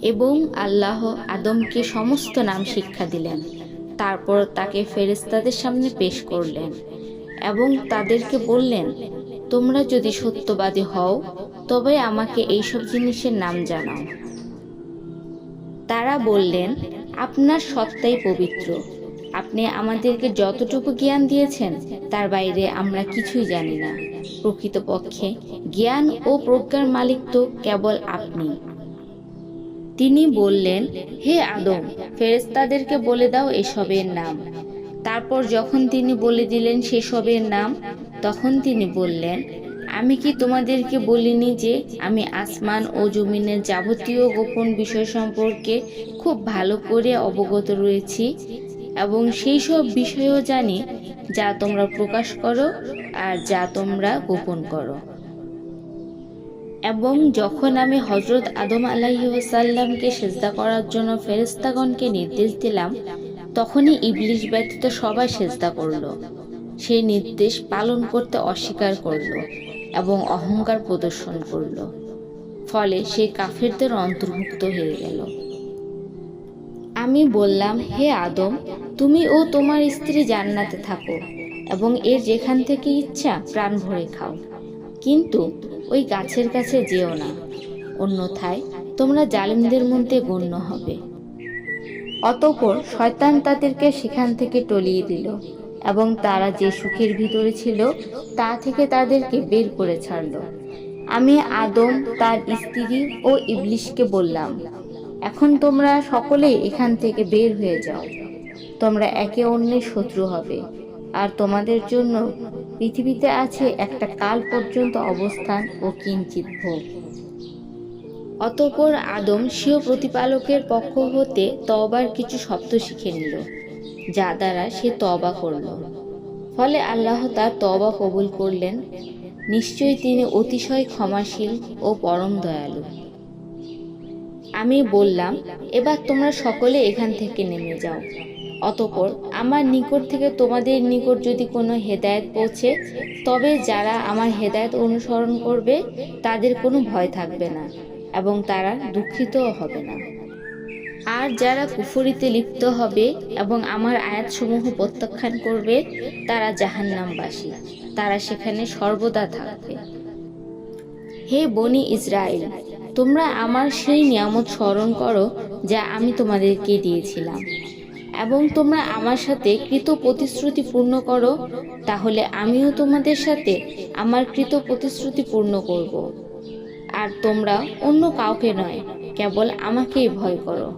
এবং আল্লাহ আদমকে সমস্ত নাম শিক্ষা দিলেন। তারপর তাকে ফেরেশতাদের সামনে পেশ করলেন এবং তাদেরকে বললেন, তোমরা যদি সত্যবাদী হও তবে আমাকে এইসব জিনিসের নাম জানাও। তারা বললেন, আপনার সত্তাই পবিত্র। আপনি আমাদেরকে যতটুকু জ্ঞান দিয়েছেন তার বাইরে আমরা কিছুই জানি না। প্রকৃতপক্ষে জ্ঞান ও প্রজ্ঞার মালিক তো কেবল আপনি। তিনি বললেন, হে আদম, ফেরেশতাদেরকে বলে দাও এসবের নাম। তারপর যখন তিনি বলে দিলেন সেসবের নাম, তখন তিনি বললেন, আমি কি তোমাদেরকে বলিনি যে আমি আসমান ও জমিনের যাবতীয় গোপন বিষয় সম্পর্কে খুব ভালো করে অবগত রয়েছি এবং সেই সব বিষয়ও জানি যা তোমরা প্রকাশ করো আর যা তোমরা গোপন করো। এবং যখন আমি হযরত আদম আলাইহিসসালামকে সিজদা করার জন্য ফেরেশতাগণকে নির্দেশ দিলাম, তখনই ইবলিস ব্যতীত সবাই সিজদা করল। সেই নির্দেশ পালন করতে অস্বীকার করল এবং অহংকার প্রদর্শন করল। ফলে সে কাফেরদের অন্তর্ভুক্ত হয়ে গেল। আমি বললাম, হে আদম, তুমি ও তোমার স্ত্রী জান্নাতে থাকো এবং এর যেখান থেকে ইচ্ছা প্রাণ ভরে খাও, কিন্তু ওই গাছের কাছে যেও না, অন্যথায় তোমরা জালিমদের মধ্যে গণ্য হবে। অতঃপর শয়তান তাদেরকে সেখান থেকে টলিয়ে দিল এবং তারা যে সুখের ভিতরে ছিল তা থেকে তাদেরকে বের করে ছাড়ল। আমি আদম, তার স্ত্রী ও ইবলিসকে বললাম, এখন তোমরা সকলেই এখান থেকে বের হয়ে যাও। তোমরা একে অন্যের শত্রু হবে আর তোমাদের জন্য পৃথিবীতে আছে একটা কাল পর্যন্ত অবস্থান ও কিঞ্চিৎ ভোগ। অতঃপর আদম স্বীয় প্রতিপালকের পক্ষ হতে তওবার কিছু শব্দ শিখে নিল, যা দ্বারা সে তওবা করল। ফলে আল্লাহ তার তওবা কবুল করলেন। নিশ্চয়ই তিনি অতিশয় ক্ষমাশীল ও পরম দয়ালু। আমি বললাম, এবার তোমরা সকলে এখান থেকে নেমে যাও। অতঃপর আমার নিকট থেকে তোমাদের নিকট যদি কোনো হেদায়েত পৌঁছে, তবে যারা আমার হেদায়েত অনুসরণ করবে তাদের কোনো ভয় থাকবে না এবং তারা দুঃখিতও হবে না। আর যারা কুফরিতে লিপ্ত হবে এবং আমার আয়াতসমূহ প্রত্যাখ্যান করবে তারা জাহান্নামবাসী, তারা সেখানে সর্বদা থাকবে। হে বনি ইসরাইল, তোমরা আমার সেই নিয়ামত স্মরণ করো যা আমি তোমাদেরকে দিয়েছিলাম এবং তোমরা আমার সাথে কৃত প্রতিশ্রুতি পূর্ণ করো, তাহলে আমিও তোমাদের সাথে আমার কৃত প্রতিশ্রুতি পূর্ণ করব। আর তোমরা অন্য কাউকে নয়, কেবল আমাকেই ভয় করো।